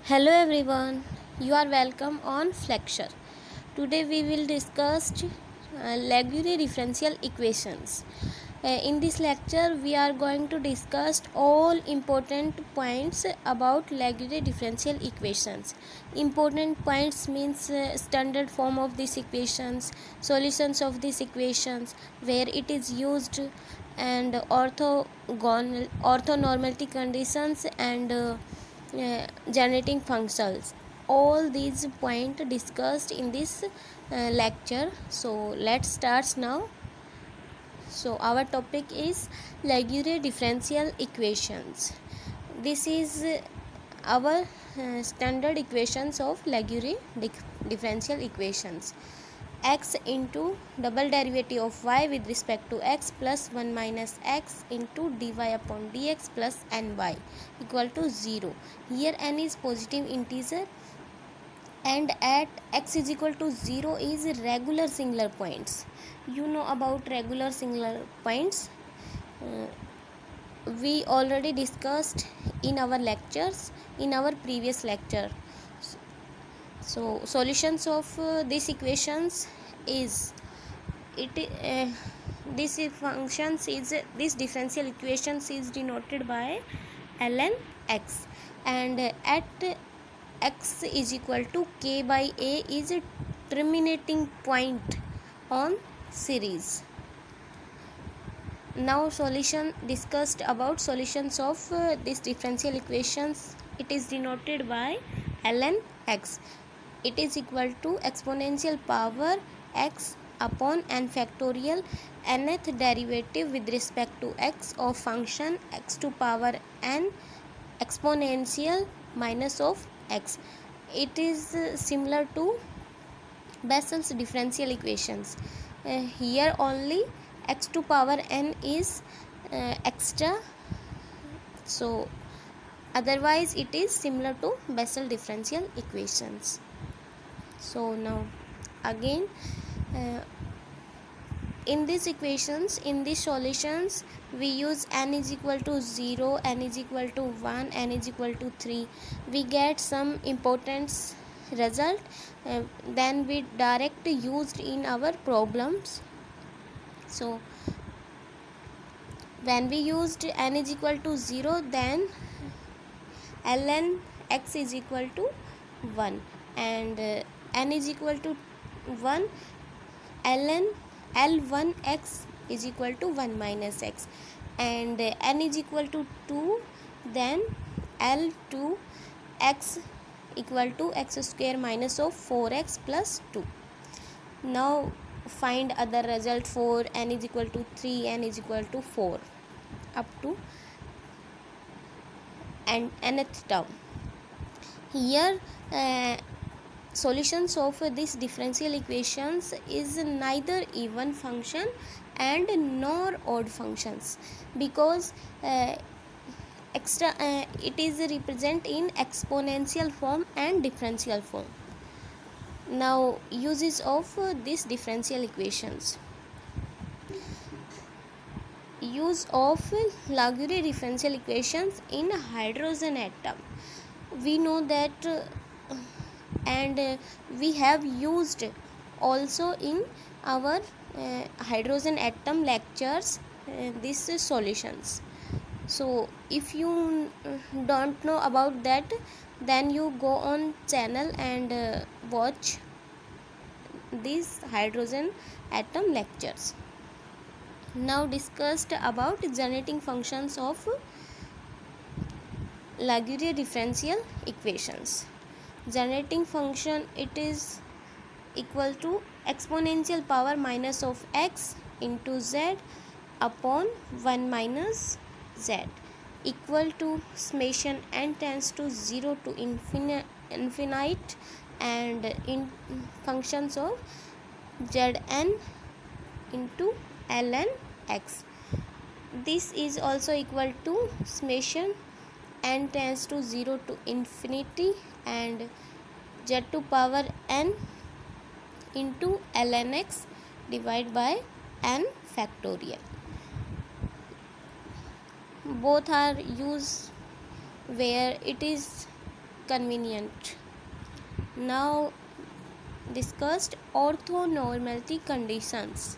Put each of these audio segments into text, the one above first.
Hello everyone, you are welcome on Flexure. Today we will discuss Laguerre differential equations. In this lecture we are going to discuss all important points about Laguerre differential equations. Important points means standard form of these equations, solutions of these equations, where it is used, and orthonormality conditions and generating functions. All these points discussed in this lecture. So let's start now. So our topic is Laguerre differential equations. This is our standard equations of Laguerre differential equations. X into double derivative of y with respect to x plus 1 minus x into dy upon dx plus ny equal to 0. Here n is positive integer and at x is equal to 0 is regular singular points. You know about regular singular points. We already discussed in our lectures, in our previous lecture. So solutions of these equations is this functions is this differential equations is denoted by ln x, and at x is equal to k by a is a terminating point on series. Now solution discussed about solutions of this differential equations. It is denoted by ln x. It is equal to exponential power x upon n factorial nth derivative with respect to x of function x to power n exponential minus of x. It is similar to Bessel's differential equations. Here only x to power n is extra, so otherwise it is similar to Bessel differential equations. So now again in these equations, in these solutions, we use n is equal to 0, n is equal to 1, n is equal to 3. We get some important result, then we direct used in our problems. So when we used n is equal to 0, then ln x is equal to 1, and n is equal to 1, ln L1x is equal to 1 minus x, and n is equal to 2, then L2x equal to x square minus of 4x plus 2. Now find other result for n is equal to 3, n is equal to 4 up to nth term. Here solutions of this differential equations is neither even function and nor odd functions, because it is represent in exponential form and differential form. Now uses of this differential equations. Use of Laguerre differential equations in hydrogen atom. We know that and we have used also in our hydrogen atom lectures these solutions. So if you don't know about that, then you go on channel and watch these hydrogen atom lectures. Now discussed about generating functions of Laguerre differential equations. Generating function, it is equal to exponential power minus of x into z upon 1 minus z equal to summation n tends to 0 to infinite and in functions of zn into ln x. This is also equal to summation n tends to 0 to infinity and z to power n into ln x divided by n factorial. Both are used where it is convenient. Now discussed orthonormality conditions.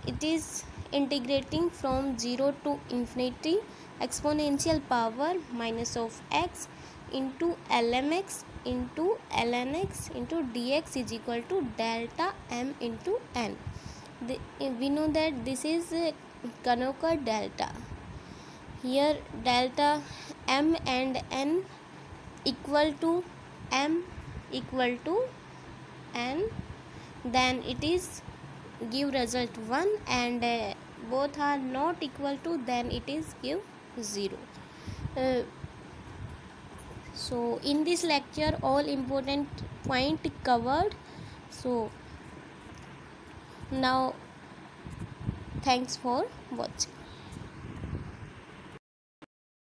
It is integrating from 0 to infinity exponential power minus of x into lmx into ln x into dx is equal to delta m into n. We know that this is Kronecker delta. Here delta m and n equal to m equal to n, then it is give result 1, and both are not equal to, then it is give 0. So in this lecture all important point covered. So now thanks for watching.